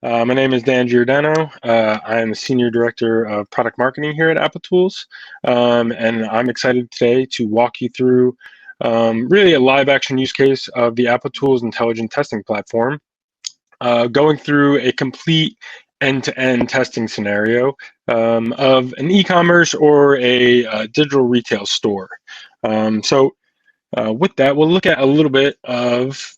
My name is Dan Giordano. I am the Senior Director of Product Marketing here at Applitools, and I'm excited today to walk you through really a live action use case of the Applitools intelligent testing platform, going through a complete end-to-end testing scenario of an e-commerce or a digital retail store. With that, we'll look at a little bit of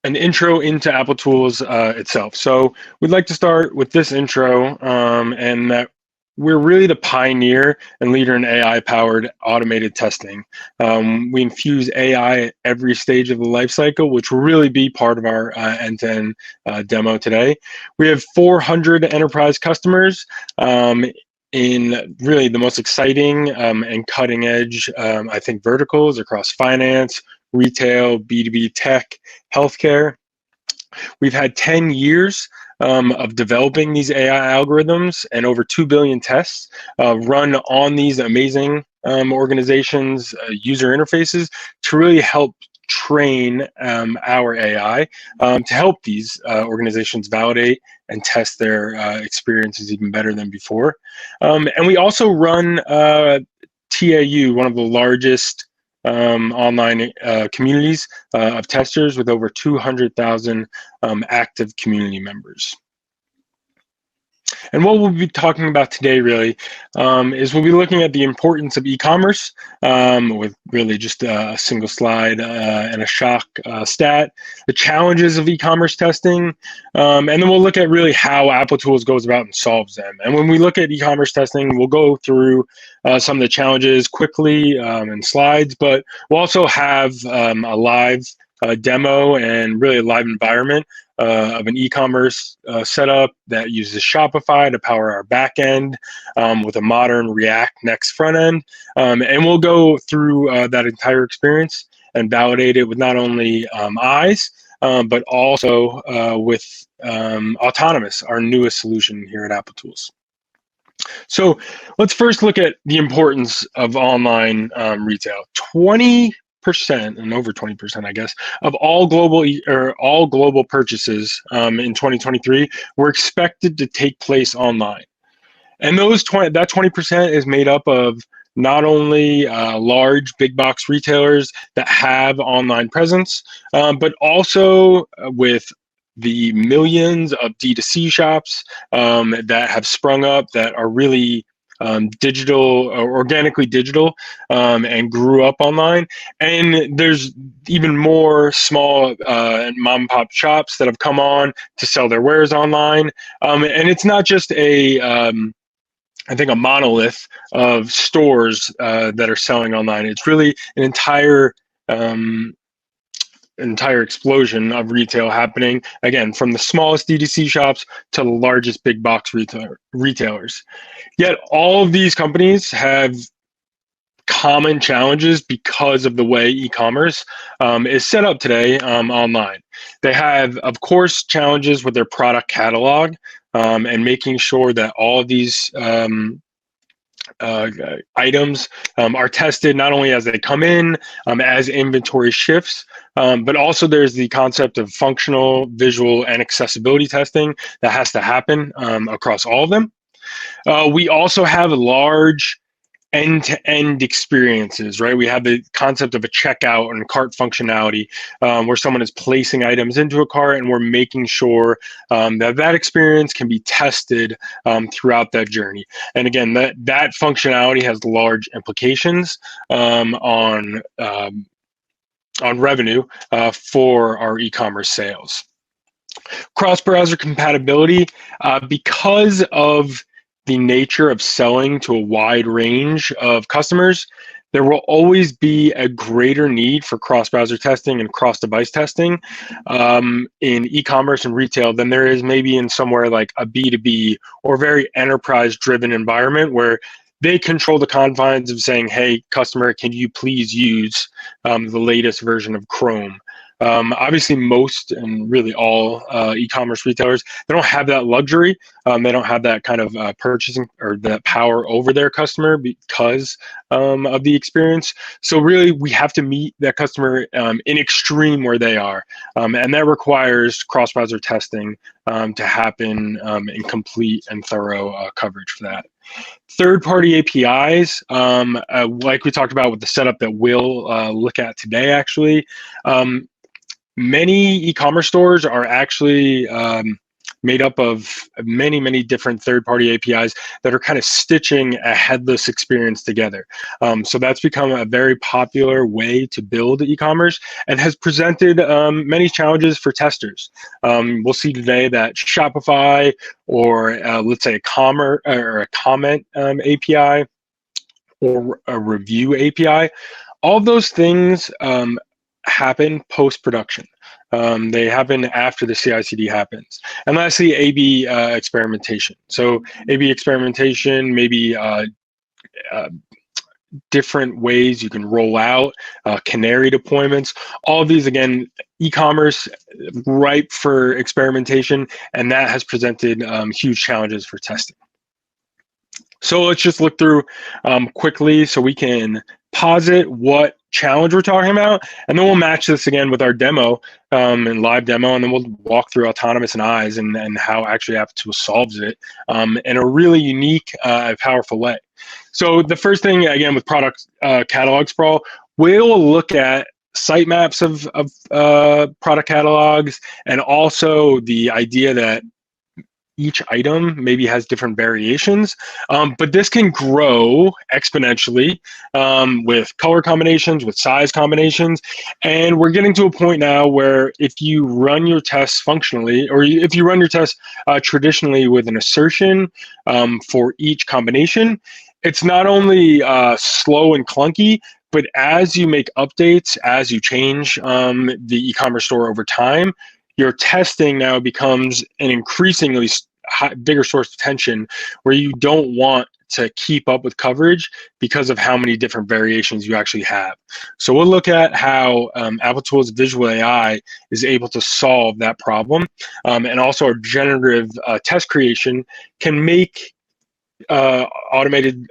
an intro into Applitools itself. So we'd like to start with this intro, and that we're really the pioneer and leader in AI-powered automated testing. We infuse AI at every stage of the life cycle, which will really be part of our end-to-end demo today. We have 400 enterprise customers in really the most exciting and cutting edge, I think, verticals across finance, retail, B2B tech, healthcare. We've had 10 years of developing these AI algorithms and over 2 billion tests run on these amazing organizations' user interfaces to really help train our AI to help these organizations validate and test their experiences even better than before. And we also run TAU, one of the largest online communities of testers with over 200,000 active community members. And what we'll be talking about today really is we'll be looking at the importance of e-commerce with really just a single slide and a shock stat, the challenges of e-commerce testing, and then we'll look at really how Applitools goes about and solves them. And when we look at e-commerce testing, we'll go through some of the challenges quickly in slides, but we'll also have a live demo and really a live environment of an e-commerce setup that uses Shopify to power our back end with a modern React Next front end. And we'll go through that entire experience and validate it with not only eyes, but also with Autonomous, our newest solution here at Applitools. So let's first look at the importance of online retail. 20% and over 20%, I guess, of all global purchases in 2023 were expected to take place online. And that 20% is made up of not only large big box retailers that have online presence, but also with the millions of D2C shops that have sprung up that are really digital or organically digital and grew up online. And there's even more small and mom and pop shops that have come on to sell their wares online. And it's not just I think a monolith of stores that are selling online. It's really an entire explosion of retail happening, again, from the smallest D2C shops to the largest big box retailers. Yet all of these companies have common challenges because of the way e-commerce is set up today online. They have, of course, challenges with their product catalog and making sure that all of these items are tested not only as they come in, as inventory shifts, but also there's the concept of functional, visual, and accessibility testing that has to happen across all of them. We also have large end-to-end experiences, right? We have the concept of a checkout and cart functionality where someone is placing items into a cart and we're making sure that experience can be tested throughout that journey. And again, that functionality has large implications on revenue for our e-commerce sales. Cross-browser compatibility, because of the nature of selling to a wide range of customers, there will always be a greater need for cross-browser testing and cross-device testing in e-commerce and retail than there is maybe in somewhere like a B2B or very enterprise-driven environment where they control the confines of saying, hey, customer, can you please use the latest version of Chrome? Obviously, most and really all e-commerce retailers, they don't have that luxury. They don't have that kind of purchasing or that power over their customer because of the experience. So really, we have to meet that customer in extreme where they are. And that requires cross-browser testing to happen in complete and thorough coverage for that. Third-party APIs, like we talked about with the setup that we'll look at today, actually, many e-commerce stores are actually made up of many, many different third-party APIs that are kind of stitching a headless experience together. So that's become a very popular way to build e-commerce and has presented many challenges for testers. We'll see today that Shopify or let's say a comment API or a review API, all of those things happen post-production. They happen after the CI/CD happens. And lastly, A/B experimentation. So A/B experimentation, maybe different ways you can roll out, canary deployments. All of these, again, e-commerce ripe for experimentation, and that has presented huge challenges for testing. So let's just look through quickly so we can posit what challenge we're talking about, and then we'll match this again with our demo and live demo, and then we'll walk through Autonomous and Eyes and how actually Applitools solves it in a really unique, powerful way. So the first thing, again, with product catalog sprawl, we'll look at sitemaps of product catalogs, and also the idea that each item maybe has different variations, but this can grow exponentially with color combinations, with size combinations, and we're getting to a point now where if you run your tests functionally, or if you run your tests traditionally with an assertion for each combination, it's not only slow and clunky, but as you make updates, as you change the e-commerce store over time, your testing now becomes an increasingly bigger source of tension where you don't want to keep up with coverage because of how many different variations you actually have. So we'll look at how Applitools Visual AI is able to solve that problem. And also our generative test creation can make automated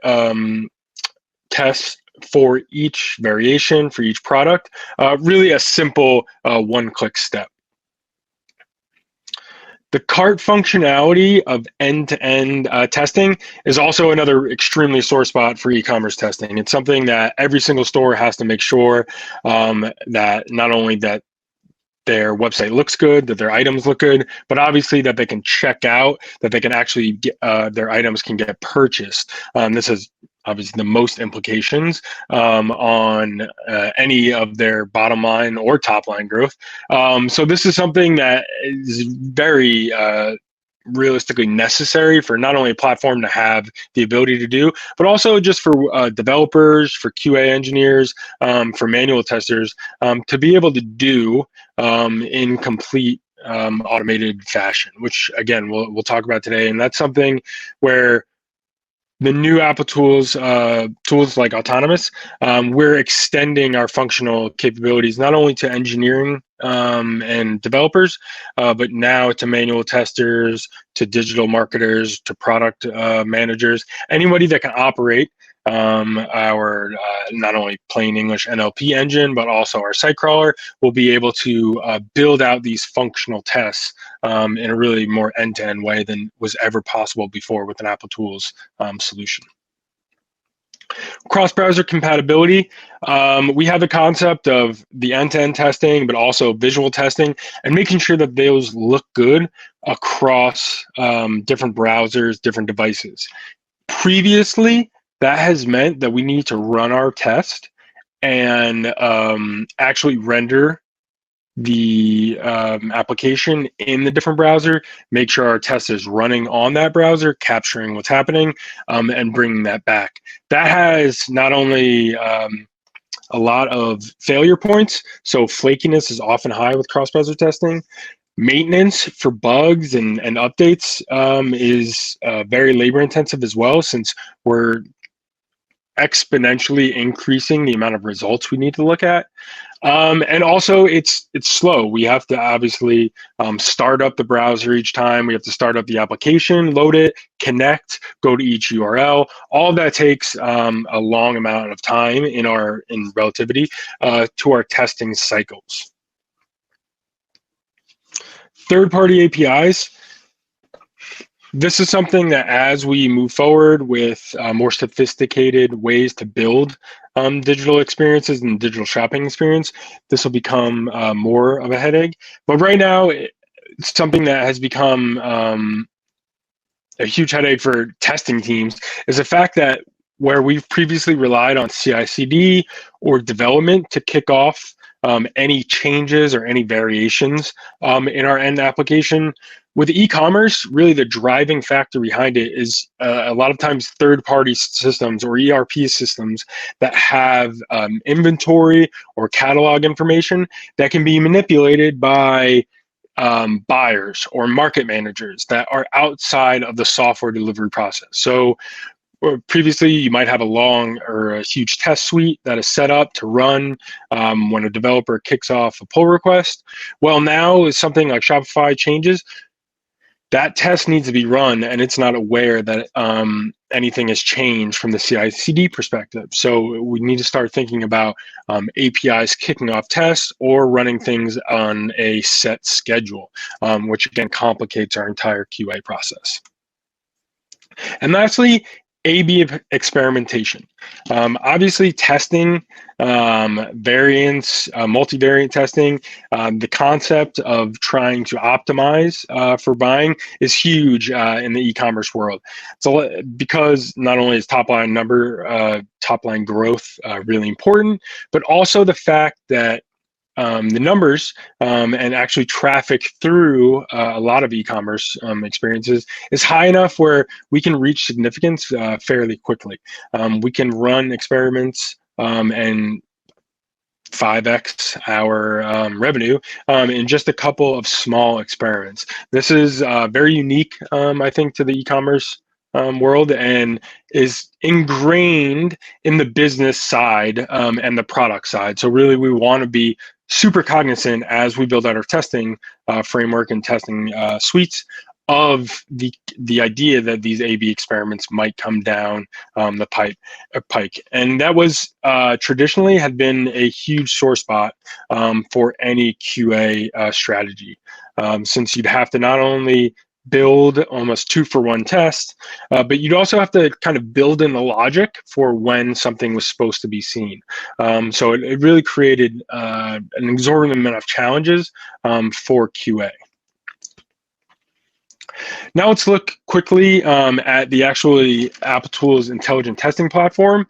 tests for each variation, for each product, really a simple one-click step. The cart functionality of end-to-end testing is also another extremely sore spot for e-commerce testing. It's something that every single store has to make sure that not only that their website looks good, that their items look good, but obviously that they can check out, that they can actually get their items can get purchased. This is obviously the most implications on any of their bottom line or top line growth. So this is something that is very realistically necessary for not only a platform to have the ability to do, but also just for developers, for QA engineers, for manual testers to be able to do in complete automated fashion, which again, we'll talk about today. And that's something where the new Applitools tools like Autonomous, we're extending our functional capabilities not only to engineering and developers, but now to manual testers, to digital marketers, to product managers, anybody that can operate our not only plain English NLP engine, but also our site crawler will be able to build out these functional tests in a really more end-to-end way than was ever possible before with an Applitools solution. Cross-browser compatibility. We have the concept of the end-to-end testing, but also visual testing, and making sure that those look good across different browsers, different devices. Previously, that has meant that we need to run our test and actually render the application in the different browser, make sure our test is running on that browser, capturing what's happening, and bringing that back. That has not only a lot of failure points, so flakiness is often high with cross-browser testing. Maintenance for bugs and updates is very labor intensive as well, since we're exponentially increasing the amount of results we need to look at. And also it's slow. We have to obviously start up the browser each time. We have to start up the application, load it, connect, go to each URL. All of that takes a long amount of time in relativity to our testing cycles. Third-party APIs. This is something that as we move forward with more sophisticated ways to build digital experiences and digital shopping experience, this will become more of a headache. But right now, it's something that has become a huge headache for testing teams is the fact that where we've previously relied on CI/CD or development to kick off any changes or any variations in our end application, with e-commerce, really the driving factor behind it is a lot of times third-party systems or ERP systems that have inventory or catalog information that can be manipulated by buyers or market managers that are outside of the software delivery process. So previously, you might have a long or a huge test suite that is set up to run when a developer kicks off a pull request. Well, now as something like Shopify changes, that test needs to be run and it's not aware that anything has changed from the CI/CD perspective. So we need to start thinking about APIs kicking off tests or running things on a set schedule, which again complicates our entire QA process. And lastly, A/B experimentation. Obviously, testing, variance, multivariate testing, the concept of trying to optimize for buying is huge in the e-commerce world. So, because not only is top line growth really important, but also the fact that the numbers and actually traffic through a lot of e-commerce experiences is high enough where we can reach significance fairly quickly. We can run experiments and 5x our revenue in just a couple of small experiments. This is very unique, I think, to the e-commerce world and is ingrained in the business side and the product side. So really, we want to be super cognizant as we build out our testing framework and testing suites of the idea that these A/B experiments might come down the pike. And that was traditionally had been a huge sore spot for any QA strategy, since you'd have to not only build almost 2-for-1 test, but you'd also have to kind of build in the logic for when something was supposed to be seen. So it really created an exorbitant amount of challenges for QA. Now let's look quickly at the actually Applitools intelligent testing platform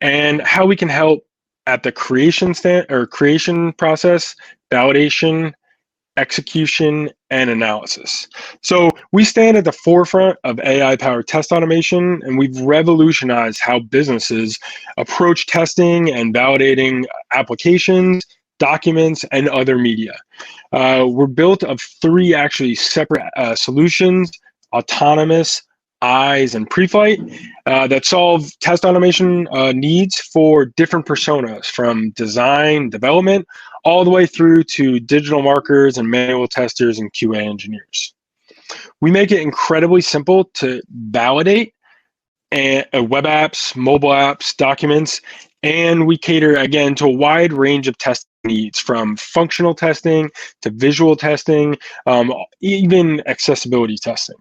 and how we can help at the creation process, validation, execution, and analysis. So we stand at the forefront of AI-powered test automation, and we've revolutionized how businesses approach testing and validating applications, documents, and other media. We're built of 3 actually separate solutions: autonomous, eyes, and pre-flight, that solve test automation needs for different personas, from design, development, all the way through to digital marketers and manual testers and QA engineers. We make it incredibly simple to validate web apps, mobile apps, documents, and we cater, again, to a wide range of testing needs, from functional testing to visual testing, even accessibility testing.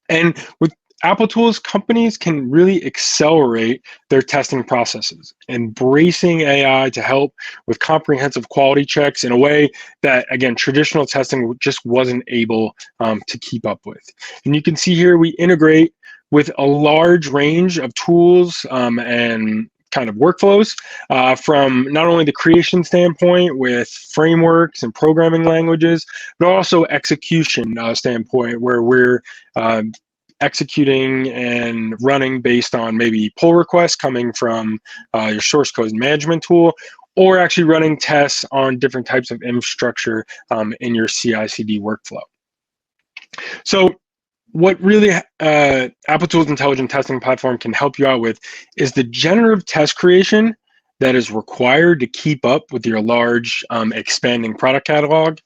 And with Applitools, companies can really accelerate their testing processes, embracing AI to help with comprehensive quality checks in a way that, again, traditional testing just wasn't able to keep up with. And you can see here we integrate with a large range of tools and kind of workflows, from not only the creation standpoint with frameworks and programming languages, but also execution standpoint, where we're executing and running based on maybe pull requests coming from your source code management tool, or actually running tests on different types of infrastructure in your CI/CD workflow. So what really Applitools Intelligent Testing Platform can help you out with is the generative test creation that is required to keep up with your large expanding product catalog,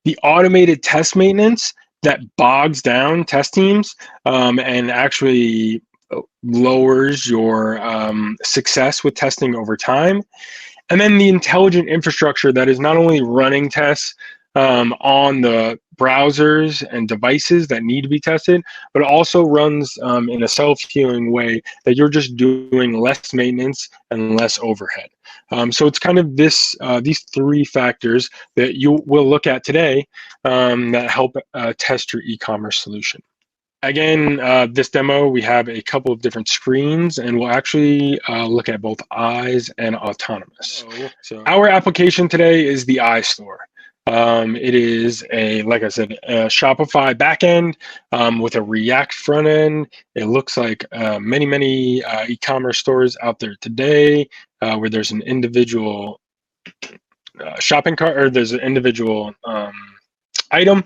the automated test maintenance that bogs down test teams and actually lowers your success with testing over time, and then the intelligent infrastructure that is not only running tests on the browsers and devices that need to be tested, but also runs in a self-healing way that you're just doing less maintenance and less overhead. So it's kind of these three factors that you will look at today that help test your e-commerce solution. Again, this demo, we have a couple of different screens, and we'll actually look at both eyes and autonomous. So our application today is the iStore. It is like I said, a Shopify backend with a React front end. It looks like many e-commerce stores out there today where there's an individual shopping cart, or there's an individual item.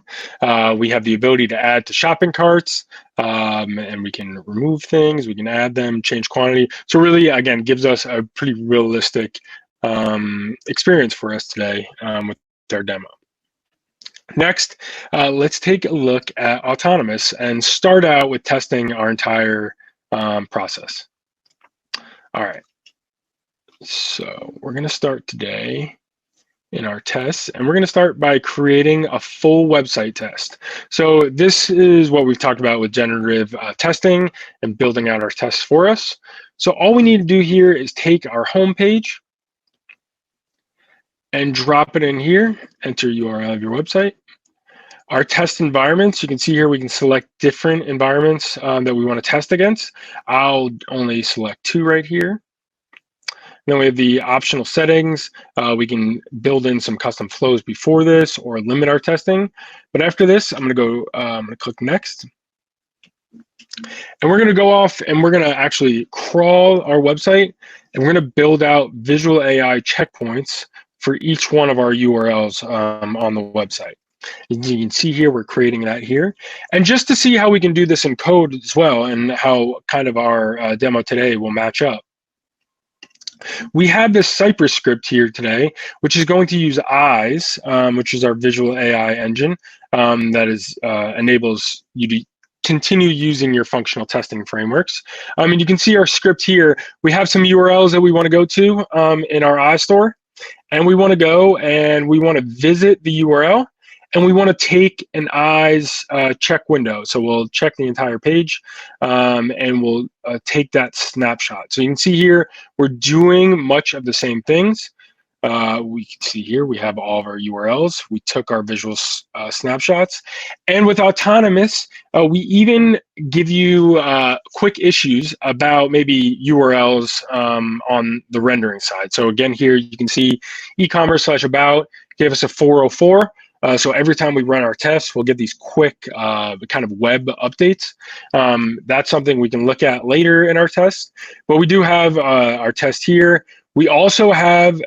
We have the ability to add to shopping carts, and we can remove things, we can add them, change quantity. So really, again, gives us a pretty realistic experience for us today with our demo. Next, let's take a look at autonomous and start out with testing our entire process. All right, so we're going to start today in our tests, and we're going to start by creating a full website test. So this is what we've talked about with generative testing and building out our tests for us. So all we need to do here is take our home page and drop it in here, enter URL of your website. Our test environments, you can see here we can select different environments that we want to test against. I'll only select 2 right here. Then we have the optional settings. We can build in some custom flows before this or limit our testing. But after this, I'm going to click next. And we're going to go off and we're going to actually crawl our website, and we're going to build out visual AI checkpoints for each one of our URLs on the website. You can see here, we're creating that here. And just to see how we can do this in code as well, and how kind of our demo today will match up, we have this Cypress script here today, which is going to use Eyes, which is our visual AI engine that enables you to continue using your functional testing frameworks. And you can see our script here. We have some URLs that we want to go to in our iStore, and we want to go and we want to visit the URL, and we want to take an Eyes check window. So we'll check the entire page and we'll take that snapshot. So you can see here, we're doing much of the same things. We can see here, we have all of our URLs. We took our visual snapshots. And with autonomous, we even give you quick issues about maybe URLs on the rendering side. So again, here you can see eCommerce/about gave us a 404. So every time we run our tests, we'll get these quick kind of web updates. That's something we can look at later in our test. But we do have our test here. We also have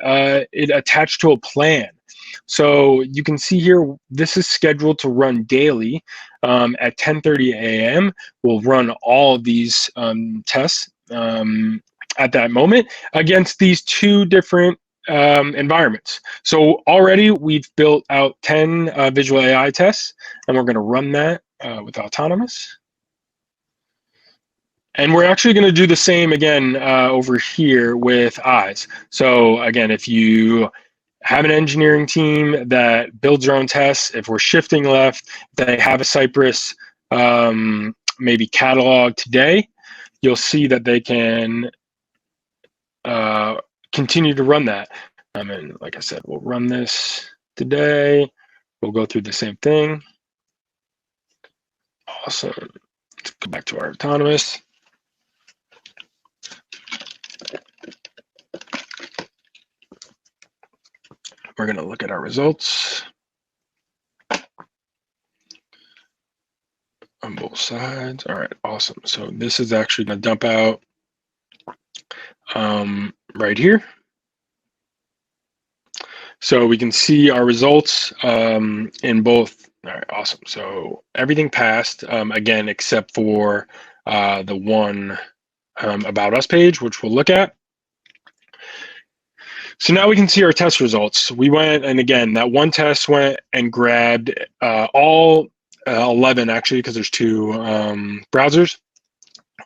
it attached to a plan. So you can see here, this is scheduled to run daily at 10:30 a.m. We'll run all of these tests at that moment against these 2 different environments. So already we've built out 10 visual AI tests, and we're going to run that with autonomous. And we're actually going to do the same again over here with Eyes. So again, if you have an engineering team that builds their own tests, if we're shifting left, they have a Cypress maybe catalog today, you'll see that they can continue to run that. And like I said, we'll run this today. We'll go through the same thing. Awesome. Let's go back to our autonomous. We're going to look at our results on both sides. All right, awesome. So this is actually going to dump out right here. So we can see our results in both All right, awesome. So everything passed, again, except for the one About Us page, which we'll look at. So now we can see our test results. We went, and again, that one test went and grabbed all 11, actually, because there's two browsers.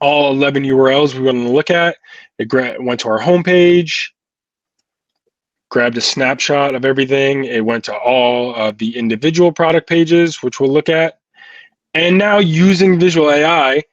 All 11 URLs we wanted to look at. It went to our homepage, grabbed a snapshot of everything. It went to all of the individual product pages, which we'll look at. And now using Visual AI,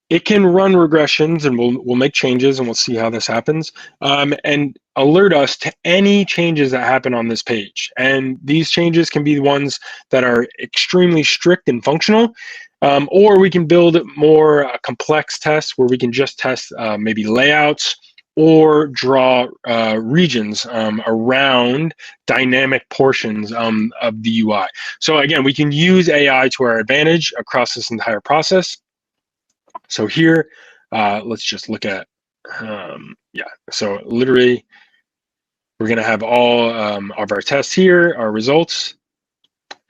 it can run regressions, and we'll make changes, and we'll see how this happens, and alert us to any changes that happen on this page. And these changes can be the ones that are extremely strict and functional, or we can build more complex tests where we can just test maybe layouts or draw regions around dynamic portions of the UI. So again, we can use AI to our advantage across this entire process. So here, let's just look at, so literally, we're going to have all of our tests here, our results,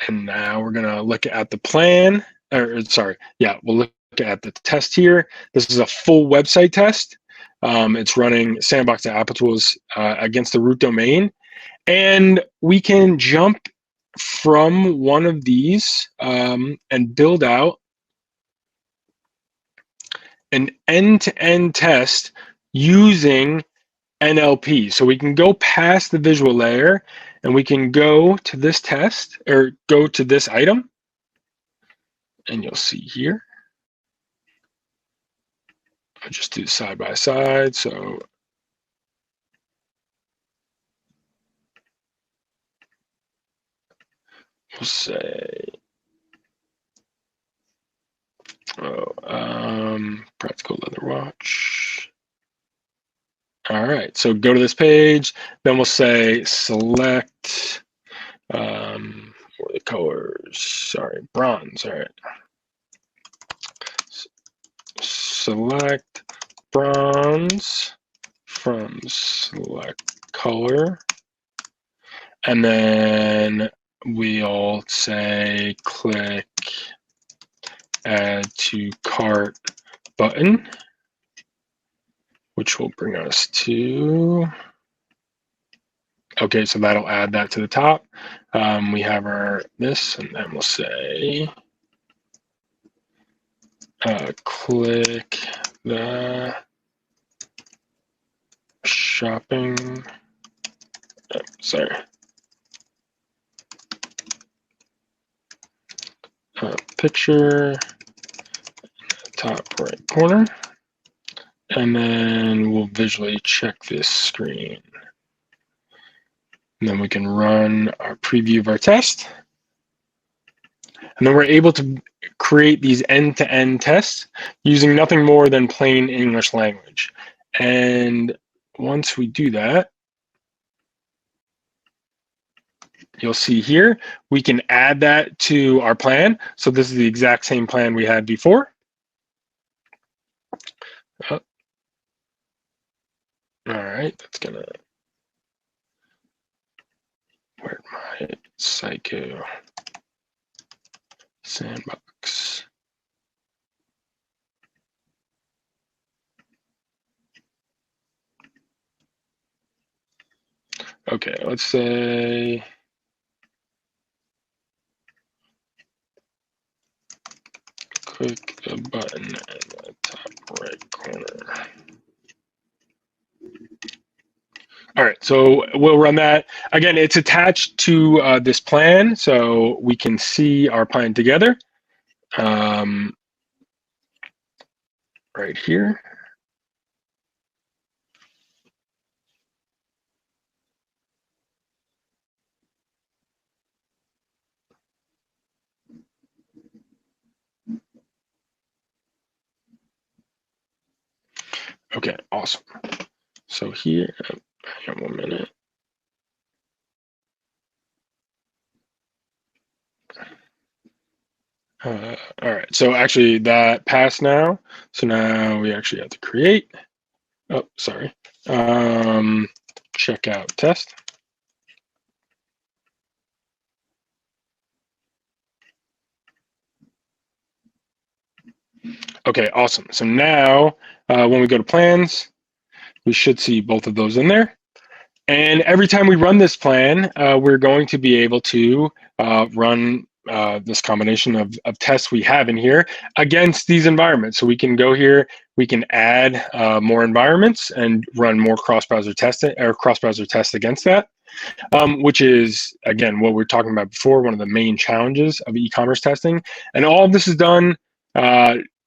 and now we're going to look at the plan, we'll look at the test here. This is a full website test. It's running Sandbox at Applitools against the root domain, and we can jump from one of these and build out an end-to-end test using NLP. So we can go past the visual layer and we can go to this test, or go to this item, and you'll see here. I'll just do side by side. So we'll say, practical leather watch. All right, so go to this page, then we'll say select, or the colors, sorry, bronze, all right. Select bronze from select color, and then we'll say click add to cart button, which will bring us to, okay, so that'll add that to the top. We have our this, and then we'll say click the shopping, picture, top right corner, and then we'll visually check this screen. And then we can run our preview of our test. And then we're able to create these end-to-end tests using nothing more than plain English language. And once we do that, you'll see here, we can add that to our plan. So this is the exact same plan we had before. Oh. All right, that's gonna, where'd my Psycho Sandbox? Okay, let's say click the button in the top right corner. All right, so we'll run that. Again, it's attached to this plan, so we can see our plan together right here. Okay, awesome. So here, hang on 1 minute. All right, so actually that passed now. So now we actually have to create, oh, sorry, checkout test. Okay, awesome. So now when we go to plans, we should see both of those in there. And every time we run this plan, we're going to be able to run this combination of tests we have in here against these environments. So we can go here, we can add more environments and run more cross-browser testing or cross-browser tests against that, which is, again, what we were talking about before, one of the main challenges of e-commerce testing. And all of this is done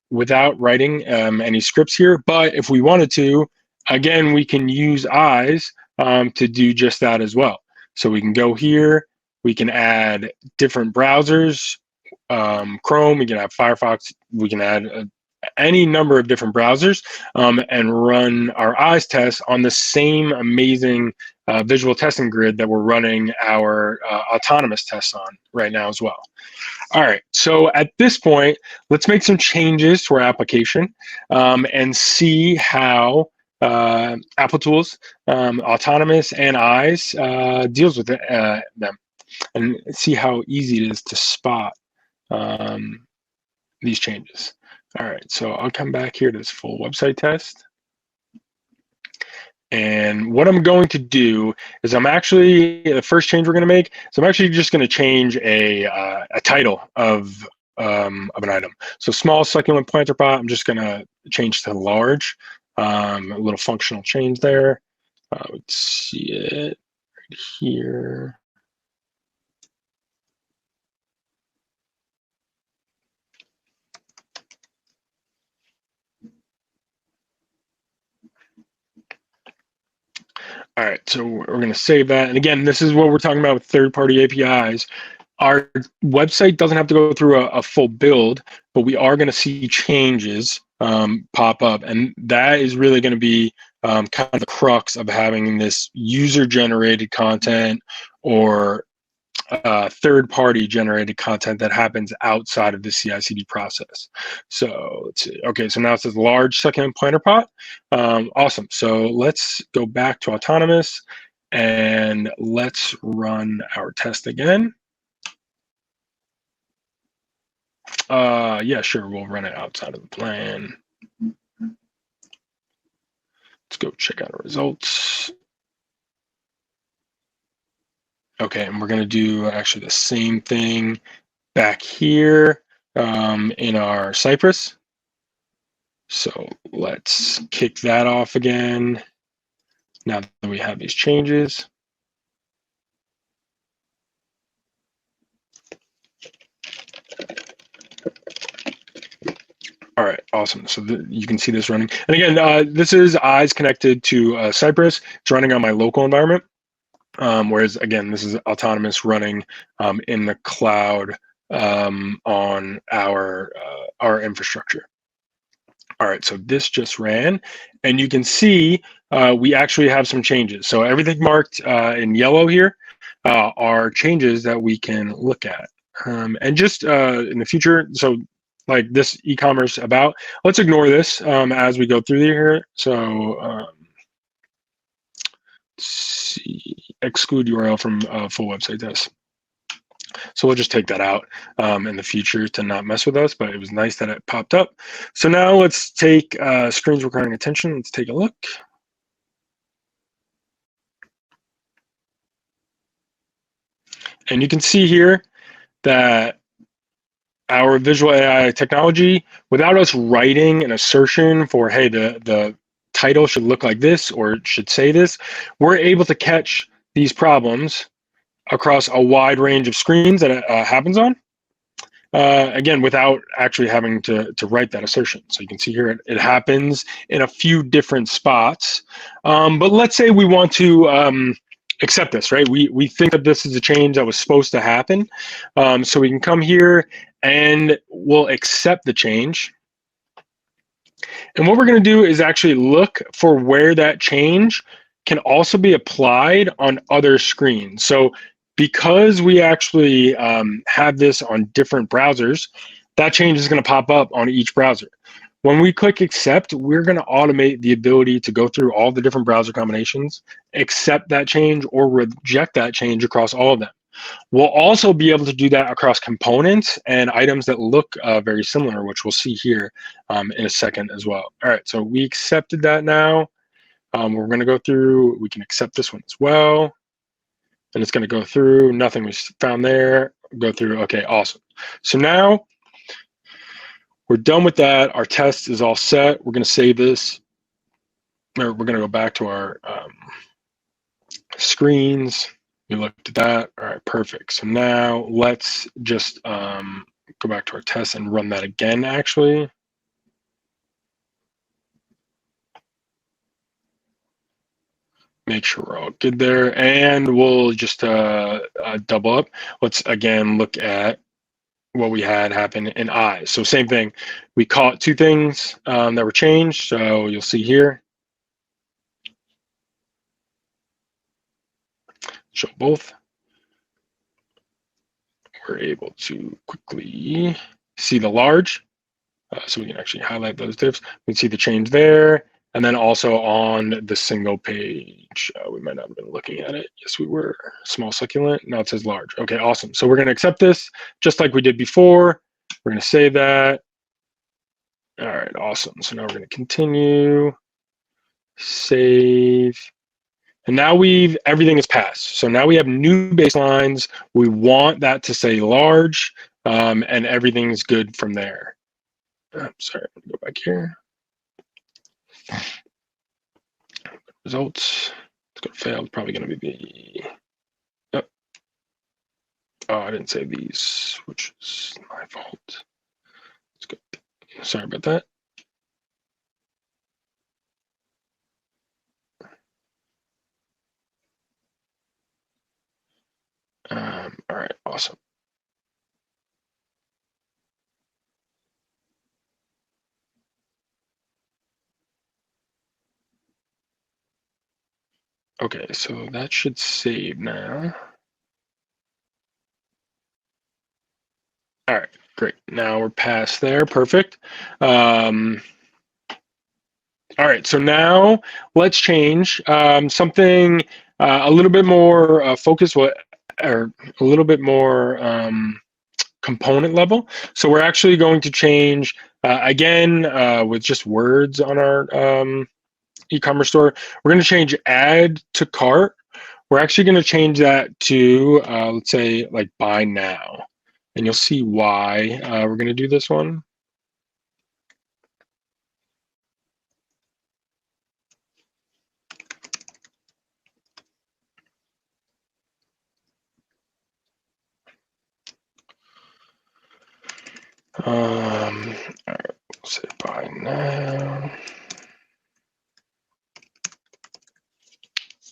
without writing any scripts here. But if we wanted to, again, we can use eyes to do just that as well. So we can go here, we can add different browsers, Chrome, we can have Firefox, we can add any number of different browsers and run our eyes test on the same amazing visual testing grid that we're running our autonomous tests on right now as well. All right, so at this point, let's make some changes to our application and see how Applitools, Autonomous, and Eyes deals with them, and see how easy it is to spot these changes. All right, so I'll come back here to this full website test. And what I'm going to do is the first change we're going to make is I'm actually just going to change a title of an item. So small succulent planter pot, I'm just going to change to large. A little functional change there. Let's see it right here. All right, so we're going to save that. And again, this is what we're talking about with third-party APIs. Our website doesn't have to go through a full build, but we are going to see changes pop up. And that is really going to be kind of the crux of having this user-generated content or third-party generated content that happens outside of the CI/CD process. So let's see. Okay, so now it says large succulent planter pot. Awesome. So let's go back to Autonomous and let's run our test again. Yeah, sure. We'll run it outside of the plan. Let's go check out our results. Okay, and we're going to do actually the same thing back here in our Cypress. So let's kick that off again. Now that we have these changes. All right, awesome. So you can see this running. And again, this is eyes connected to Cypress. It's running on my local environment. Whereas again, this is Autonomous running in the cloud on our infrastructure. All right, so this just ran, and you can see we actually have some changes. So everything marked in yellow here are changes that we can look at. And just in the future, so like this e-commerce about, let's ignore this as we go through here. So let's see, exclude URL from full website test. So we'll just take that out in the future to not mess with us, but it was nice that it popped up. So now let's take screens requiring attention. Let's take a look. And you can see here that our visual AI technology, without us writing an assertion for, hey, the title should look like this or it should say this, we're able to catch these problems across a wide range of screens that it happens on, again, without actually having to write that assertion. So you can see here it happens in a few different spots. But let's say we want to accept this, right? We think that this is a change that was supposed to happen. So we can come here and we'll accept the change. And what we're going to do is actually look for where that change can also be applied on other screens. So because we actually have this on different browsers, that change is going to pop up on each browser. When we click accept, we're going to automate the ability to go through all the different browser combinations, accept that change or reject that change across all of them. We'll also be able to do that across components and items that look very similar, which we'll see here in a second as well. All right, so we accepted that now. We're going to go through, we can accept this one as well. And it's going to go through, nothing was found there, go through, okay, awesome. So now we're done with that. Our test is all set. We're going to save this, or we're going to go back to our screens. We looked at that. All right, perfect. So now let's just go back to our test and run that again, actually. Make sure we're all good there. And we'll just double up. Let's, again, look at what we had happen in eyes. So same thing. We caught two things that were changed. So you'll see here. Show both. We're able to quickly see the large. So we can actually highlight those divs. We can see the change there. And then also on the single page, we might not have been looking at it. Yes, we were. Small succulent. Now it says large. Okay, awesome. So we're going to accept this just like we did before. We're going to save that. All right, awesome. So now we're going to continue, save. And now everything is passed. So now we have new baselines. We want that to say large, and everything's good from there. Sorry, I'm gonna go back here. Results. It's gonna fail. It's probably gonna be the. Oh, I didn't save these, which is my fault. Let's go. Sorry about that. All right, awesome. Okay, so that should save now. All right, great. Now we're past there. Perfect. All right, so now let's change something a little bit more focused, or a little bit more component level. So we're actually going to change, again, with just words on our e-commerce store, we're going to change add to cart. We're actually going to change that to, let's say, like buy now. And you'll see why we're going to do this one. All right, we'll say buy now.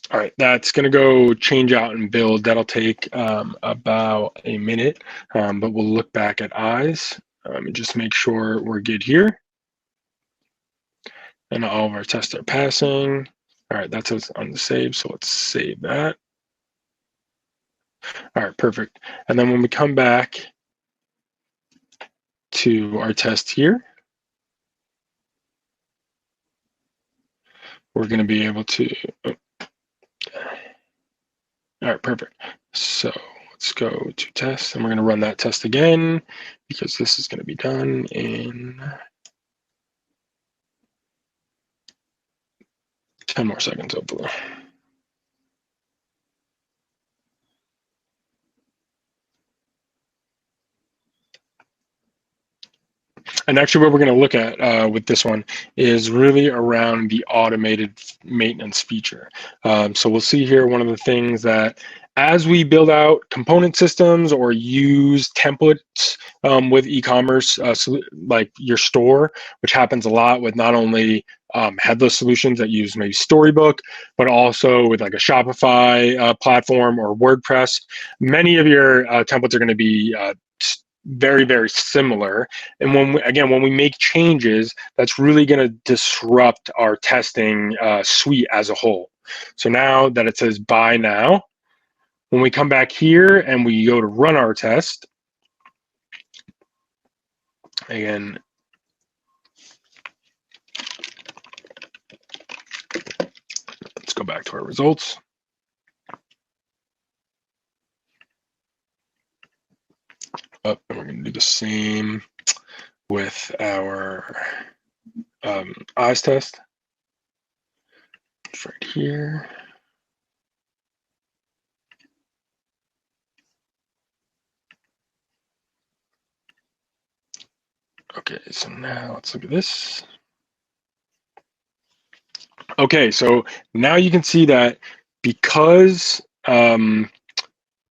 All right, that's going to go change out and build. That'll take about a minute, but we'll look back at eyes and just make sure we're good here. And all of our tests are passing. All right, that's on the save, so let's save that. All right, perfect. And then when we come back to our test here, we're going to be able to, all right, perfect. So let's go to test, and we're going to run that test again because this is going to be done in 10 more seconds, hopefully. And actually what we're going to look at with this one is really around the automated maintenance feature. So we'll see here one of the things that as we build out component systems or use templates with e-commerce, like your store, which happens a lot with not only headless solutions that use maybe Storybook, but also with like a Shopify platform or WordPress, many of your templates are going to be very, very similar. And when we make changes, that's really going to disrupt our testing suite as a whole. So now that it says buy now, when we come back here and we go to run our test, again, let's go back to our results. do the same with our eyes test. It's right here. Okay, so now let's look at this. Okay, so now you can see that because that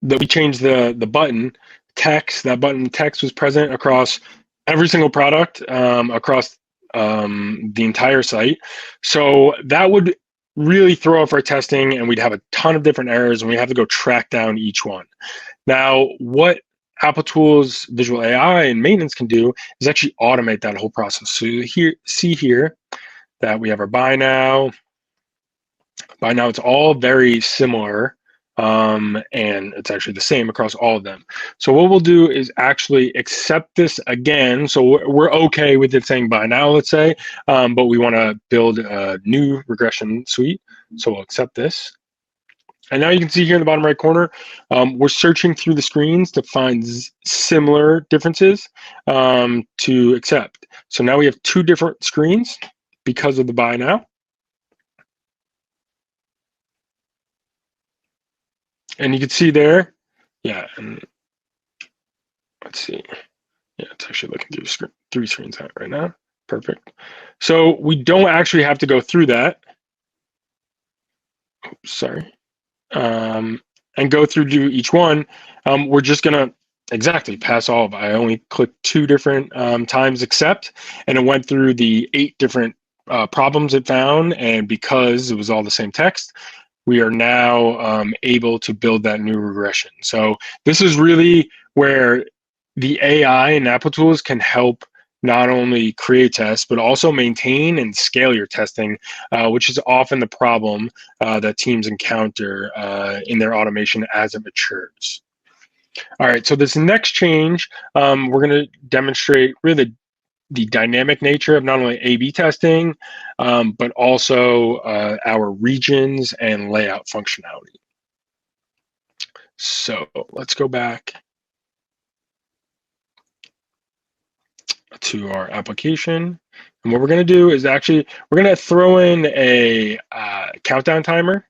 we changed the button text, that button text was present across every single product across the entire site. So that would really throw off our testing, and we'd have a ton of different errors, and we have to go track down each one. Now, what Applitools Visual AI and maintenance can do is actually automate that whole process. So you see here that we have our buy now. By now, it's all very similar, and it's actually the same across all of them. So what we'll do is actually accept this again. So we're okay with it saying buy now, let's say, but we want to build a new regression suite. So we'll accept this. And now you can see here in the bottom right corner, we're searching through the screens to find similar differences to accept. So now we have two different screens because of the buy now. And you can see there, yeah, and let's see. Yeah, it's actually looking through three screens right now. Perfect. So we don't actually have to go through that. Oops, sorry. And go through to each one. We're just gonna exactly pass all of it. I only clicked 2 different times accept, and it went through the 8 different problems it found. And because it was all the same text, we are now able to build that new regression. So this is really where the AI and Applitools can help not only create tests, but also maintain and scale your testing, which is often the problem that teams encounter in their automation as it matures. All right, so this next change, we're going to demonstrate really the dynamic nature of not only A/B testing, but also our regions and layout functionality. So let's go back to our application. And what we're going to do is actually, we're going to throw in a countdown timer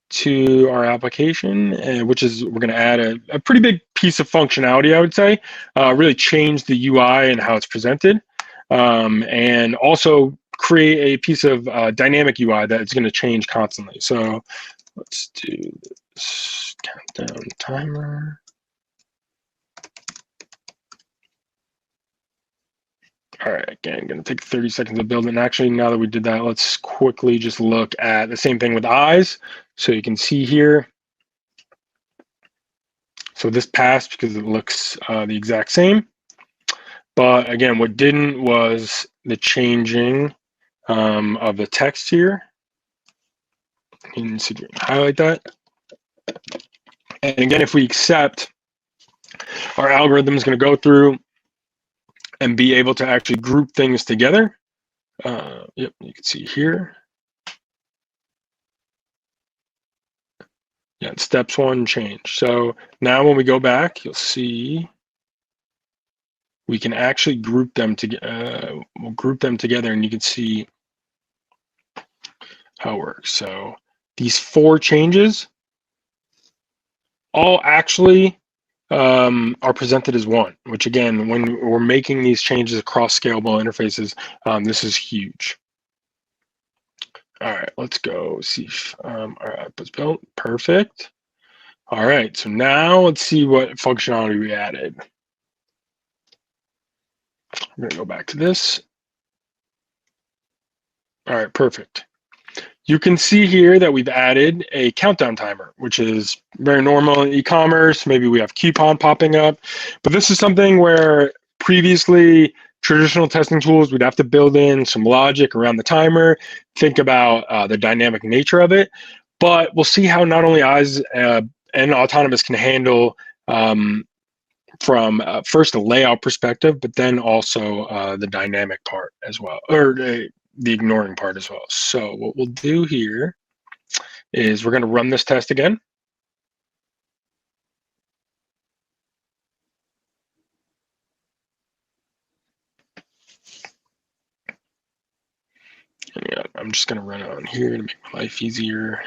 to our application, which is, we're going to add a pretty big piece of functionality, I would say, really change the UI and how it's presented, and also create a piece of dynamic UI that is going to change constantly. So let's do this countdown timer. All right, again, going to take 30 seconds to build. And actually, now that we did that, let's quickly just look at the same thing with eyes. So you can see here. So this passed because it looks the exact same. But again, what didn't was the changing of the text here. You can see, highlight that. And again, if we accept, our algorithm is going to go through and be able to actually group things together. Yep, you can see here. Yeah, steps 1 change. So now when we go back, you'll see we can actually group them together. We'll group them together, and you can see how it works. So these 4 changes all actually are presented as one, which again, when we're making these changes across scalable interfaces, this is huge. All right, let's go see if our output's built. Perfect. All right, so now let's see what functionality we added. I'm gonna go back to this. All right, perfect. You can see here that we've added a countdown timer, which is very normal in e-commerce. Maybe we have coupon popping up, but this is something where previously traditional testing tools, we'd have to build in some logic around the timer, think about the dynamic nature of it. But we'll see how not only eyes and autonomous can handle from first a layout perspective, but then also the dynamic part as well, or the ignoring part as well. So what we'll do here is we're going to run this test again. I'm just going to run it on here to make my life easier.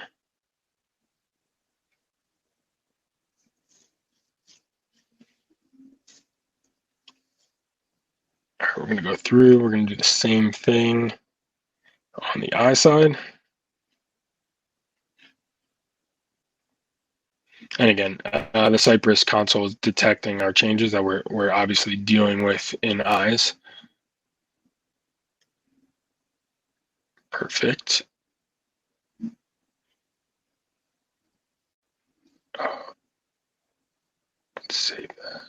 All right, we're going to go through. We're going to do the same thing on the I side. And again, the Cypress console is detecting our changes that we're obviously dealing with in eyes. Perfect. Let's save that.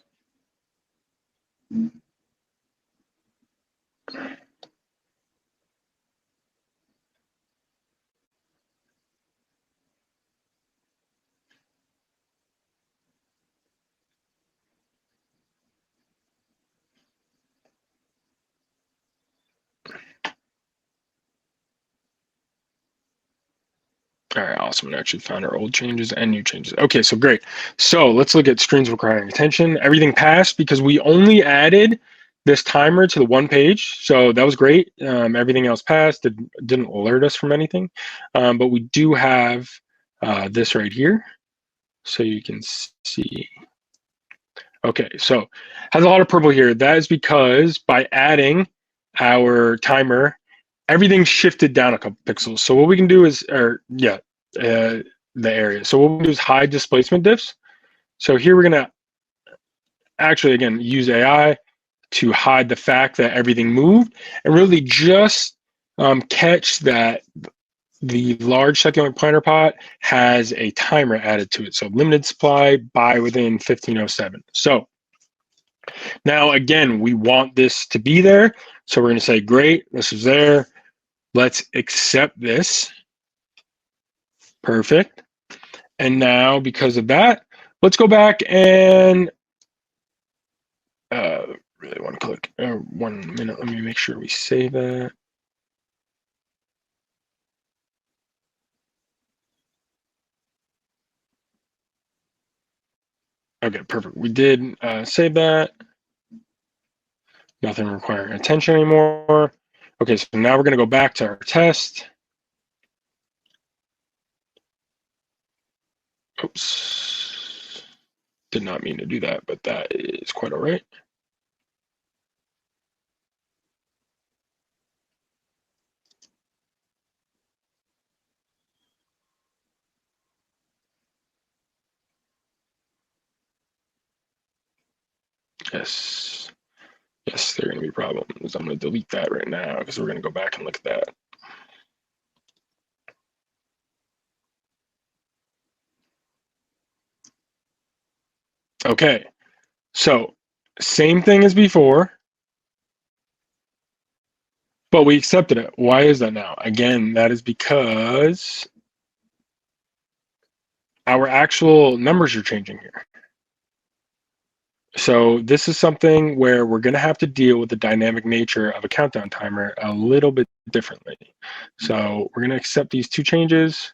All right, awesome. We actually found our old changes and new changes. Okay, so great. So let's look at screens requiring attention. Everything passed because we only added this timer to the one page. So that was great. Everything else passed. It didn't alert us from anything. But we do have this right here. So you can see. Okay, so has a lot of purple here. That is because by adding our timer, everything shifted down a couple pixels. So what we can do is, the area. So what we do is hide displacement diffs. So here we're gonna actually, again, use AI to hide the fact that everything moved and really just catch that the large succulent planter pot has a timer added to it. So limited supply by within 1507. So now again, we want this to be there. So we're gonna say, great, this is there. Let's accept this. Perfect. And now because of that, let's go back and really want to click 1 minute. Let me make sure we save that. Okay, perfect. We did save that. Nothing requiring attention anymore. Okay, so now we're going to go back to our test. Oops. Did not mean to do that, but that is quite all right. Yes. Yes, there are going to be problems. I'm going to delete that right now because we're going to go back and look at that. Okay, so same thing as before, but we accepted it. Why is that now? Again, that is because our actual numbers are changing here. So this is something where we're going to have to deal with the dynamic nature of a countdown timer a little bit differently. So we're going to accept these two changes.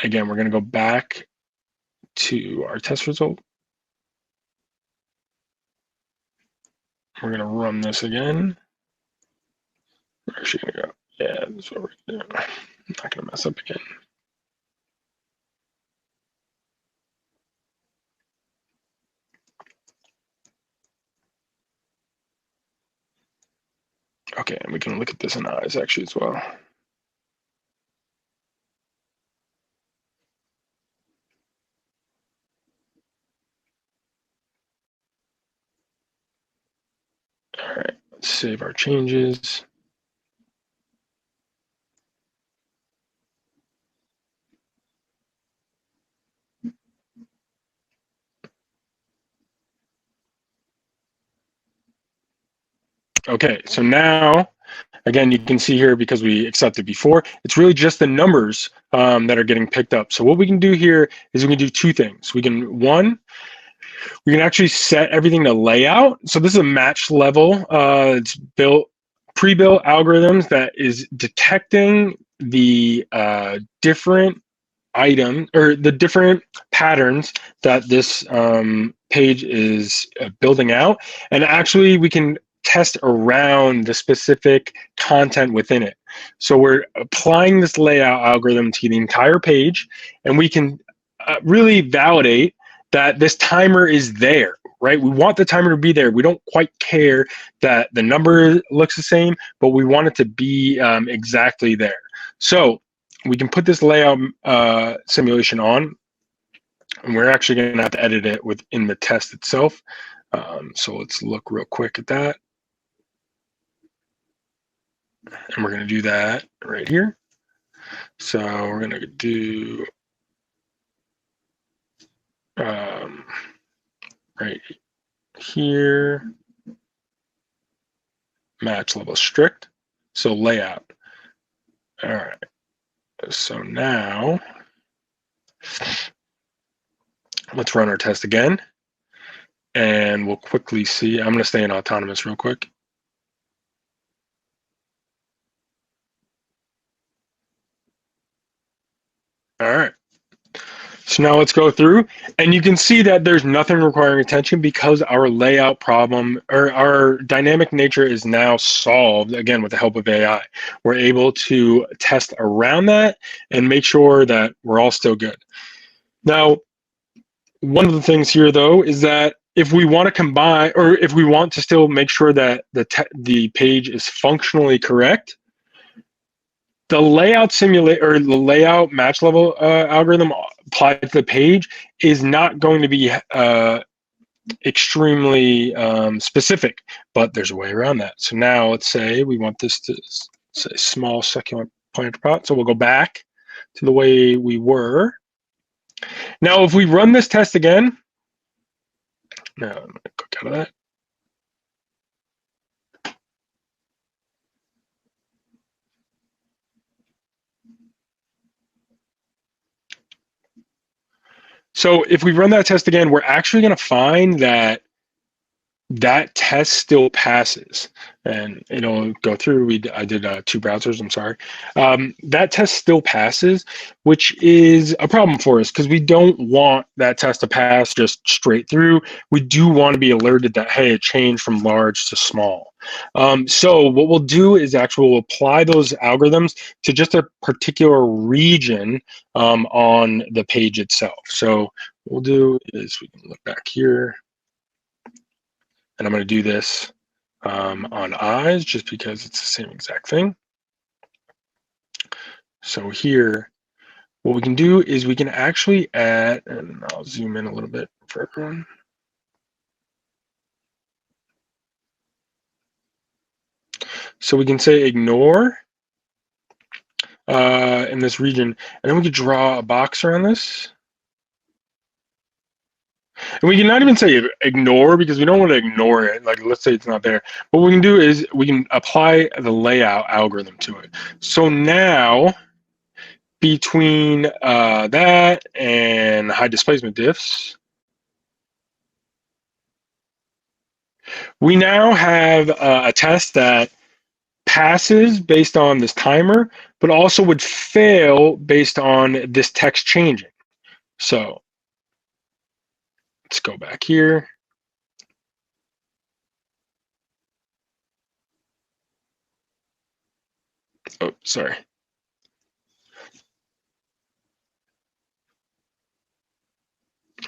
Again, we're going to go back to our test result. We're going to run this again. Where's she going to go? Yeah, this is what we're going to do. I'm not going to mess up again. Okay, and we can look at this in eyes actually as well. All right, let's save our changes. Okay, so now, again, you can see here because we accepted before, it's really just the numbers that are getting picked up. So what we can do here is we can do two things. We can, one, we can actually set everything to layout. So this is a match level. It's built, pre-built algorithms that is detecting the different item or the different patterns that this page is building out. And actually we can test around the specific content within it. So we're applying this layout algorithm to the entire page, and we can really validate that this timer is there, right? We want the timer to be there. We don't quite care that the number looks the same, but we want it to be exactly there. So we can put this layout simulation on, and we're actually going to have to edit it within the test itself. So let's look real quick at that. And we're going to do that right here. So we're going to do right here, match level strict. So layout. All right. So now let's run our test again. And we'll quickly see. I'm going to stay in autonomous real quick. All right. So now let's go through, and you can see that there's nothing requiring attention because our layout problem, or our dynamic nature, is now solved, again, with the help of AI. We're able to test around that and make sure that we're all still good. Now, one of the things here, though, is that if we want to combine, or if we want to still make sure that the page is functionally correct, the layout simulate, or the layout match level algorithm applied to the page is not going to be extremely specific, but there's a way around that. So now let's say we want this to say small succulent planter pot. So we'll go back to the way we were. Now, if we run this test again, now I'm going to click out of that. So if we run that test again, we're actually going to find that that test still passes, and it'll go through. I did 2 browsers, I'm sorry. That test still passes, which is a problem for us because we don't want that test to pass just straight through. We do want to be alerted that, hey, it changed from large to small. So what we'll do is actually we'll apply those algorithms to just a particular region on the page itself. So what we'll do is we can look back here. And I'm going to do this on eyes just because it's the same exact thing. So here, what we can do is we can actually add, and I'll zoom in a little bit for everyone. So we can say ignore in this region, and then we could draw a box around this. And we can not even say ignore because we don't want to ignore it. Like, let's say it's not there. What we can do is we can apply the layout algorithm to it. So now, between that and high displacement diffs, we now have a test that passes based on this timer, but also would fail based on this text changing. So let's go back here. Oh, sorry.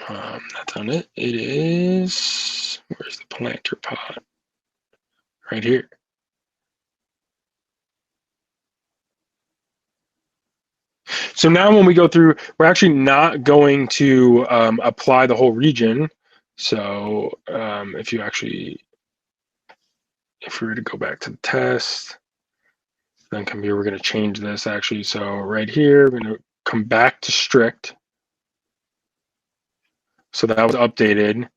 That's on it. It is, where's the planter pot? Right here. So now when we go through, we're actually not going to apply the whole region. So if we were to go back to the test, then come here, we're going to change this actually. So right here, we're going to come back to strict. So that was updated.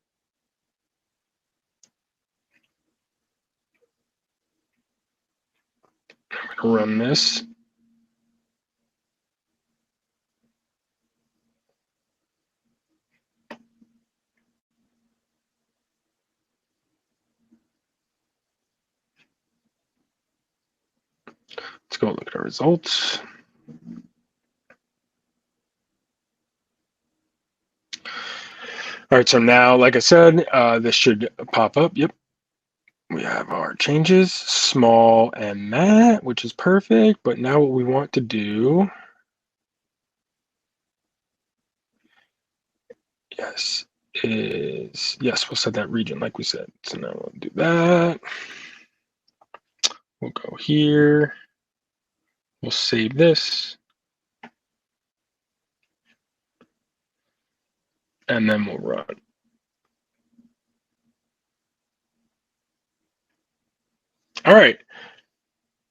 I'm going to run this. Let's go look at our results. All right, so now, like I said, this should pop up. Yep, we have our changes, small and matte, which is perfect. But now what we want to do, yes, we'll set that region like we said. So now we'll do that. We'll go here. We'll save this. And then we'll run. All right.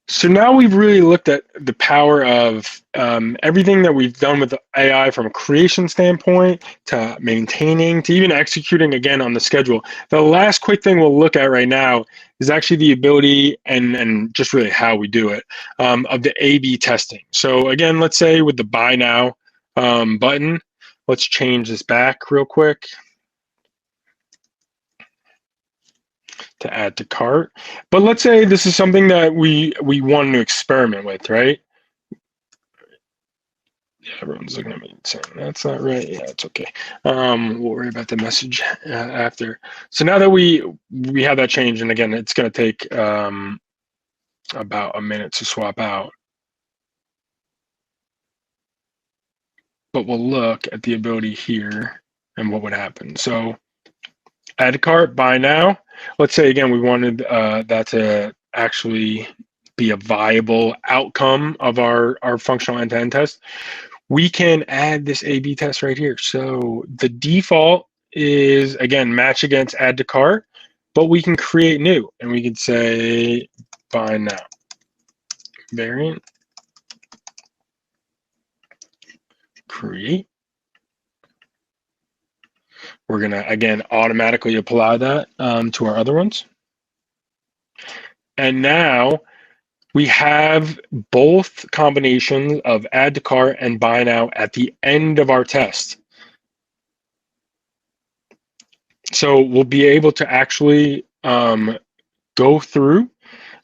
So now we've really looked at the power of everything that we've done with the AI from a creation standpoint to maintaining to even executing again on the schedule. The last quick thing we'll look at right now is actually the ability and just really how we do it of the A/B testing. So again, let's say with the buy now button, let's change this back real quick to add to cart. But let's say this is something that we want to experiment with, right? Yeah, everyone's looking at me saying that's not right. Yeah, it's okay. We'll worry about the message after. So now that we have that change, and again, it's going to take about a minute to swap out. But we'll look at the ability here and what would happen. So add to cart, buy now. Let's say again we wanted that to actually be a viable outcome of our functional end-to-end test. We can add this A/B test right here. So the default is again match against add to cart, but we can create new and we can say buy now variant, create. We're gonna again automatically apply that to our other ones. And now we have both combinations of add to cart and buy now at the end of our test. So we'll be able to actually go through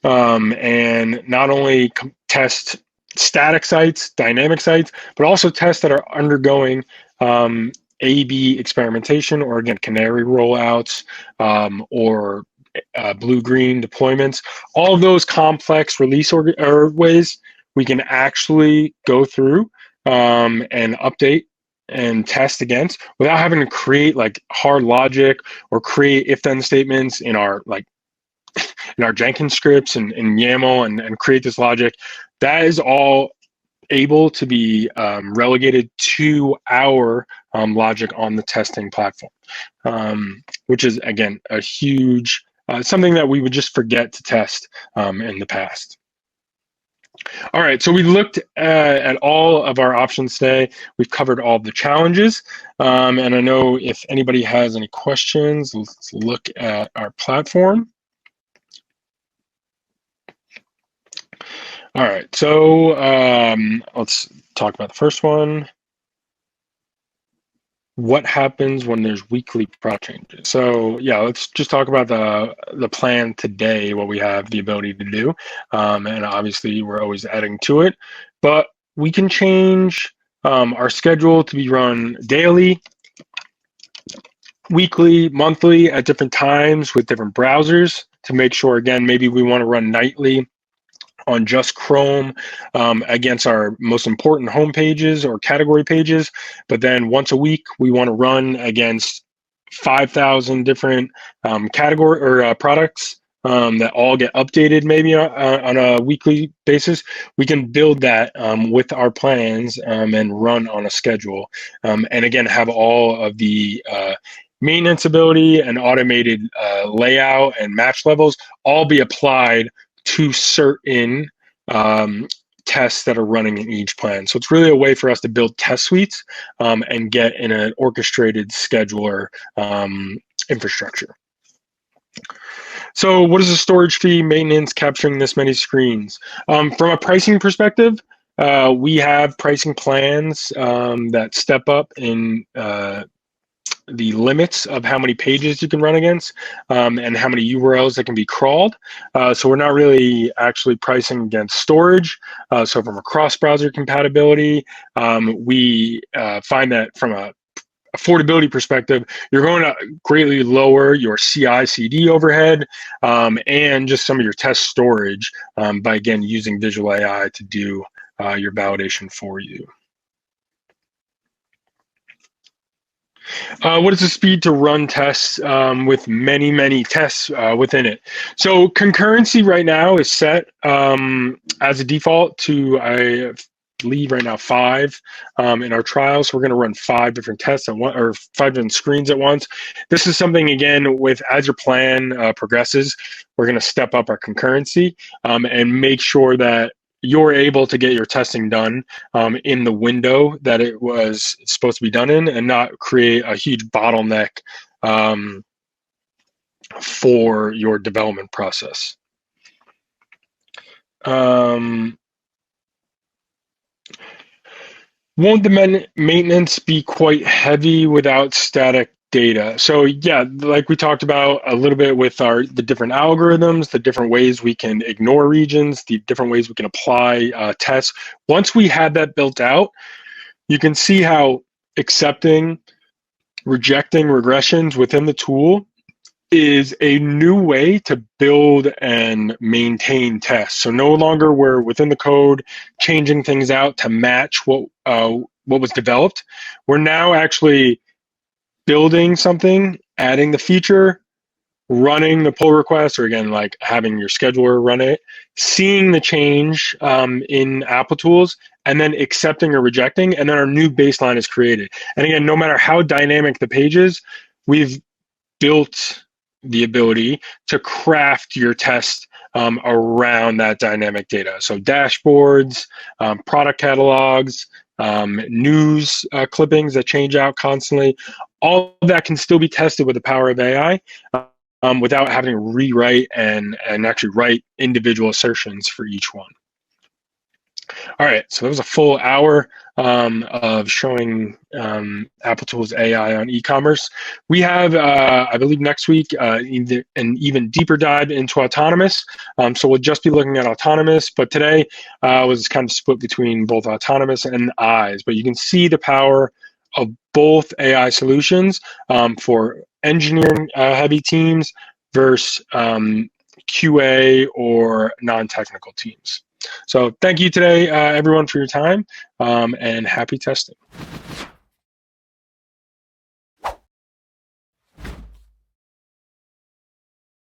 and not only test static sites, dynamic sites, but also tests that are undergoing A/B experimentation, or again, canary rollouts, or blue-green deployments. All of those complex release ways we can actually go through and update and test against without having to create like hard logic or create if-then statements in our Jenkins scripts and YAML and create this logic. That is all able to be relegated to our logic on the testing platform, which is again a huge something that we would just forget to test in the past. All right, so we looked at all of our options today. We've covered all the challenges, and I know if anybody has any questions, let's look at our platform. All right, so let's talk about the first one. What happens when there's weekly product changes? So yeah, let's just talk about the plan today, what we have the ability to do. And obviously we're always adding to it, but we can change our schedule to be run daily, weekly, monthly at different times with different browsers to make sure, again, maybe we want to run nightly on just Chrome against our most important home pages or category pages. But then once a week, we want to run against 5,000 different category or products that all get updated maybe on a weekly basis. We can build that with our plans and run on a schedule. And again, have all of the maintenance ability and automated layout and match levels all be applied to certain tests that are running in each plan. So it's really a way for us to build test suites and get in an orchestrated scheduler infrastructure. So what is the storage fee, maintenance, capturing this many screens? From a pricing perspective, we have pricing plans that step up in the limits of how many pages you can run against and how many URLs that can be crawled. So we're not really actually pricing against storage. So from a cross-browser compatibility, we find that from a affordability perspective, you're going to greatly lower your CI/CD overhead and just some of your test storage by, again, using visual AI to do your validation for you. What is the speed to run tests with many tests within it? So concurrency right now is set as a default to, I believe right now, 5 in our trials. So we're going to run 5 different tests at once, or 5 different screens at once. This is something, again, with as your plan progresses, we're going to step up our concurrency and make sure that you're able to get your testing done in the window that it was supposed to be done in, and not create a huge bottleneck for your development process. Won't the maintenance be quite heavy without static data? So yeah, like we talked about a little bit with the different algorithms, the different ways we can ignore regions, the different ways we can apply tests. Once we have that built out, you can see how accepting, rejecting regressions within the tool is a new way to build and maintain tests. So no longer we're within the code changing things out to match what was developed. We're now actually building something, adding the feature, running the pull request, or again, like having your scheduler run it, seeing the change in Applitools, and then accepting or rejecting, and then our new baseline is created. And again, no matter how dynamic the page is, we've built the ability to craft your test around that dynamic data. So dashboards, product catalogs, news clippings that change out constantly, all of that can still be tested with the power of AI without having to rewrite and actually write individual assertions for each one. All right, so that was a full hour of showing Applitools AI on e-commerce. We have, I believe next week, an even deeper dive into autonomous. So we'll just be looking at autonomous, but today was kind of split between both autonomous and eyes. But you can see the power of both AI solutions for engineering heavy teams versus QA or non-technical teams. So thank you today, everyone, for your time, and happy testing.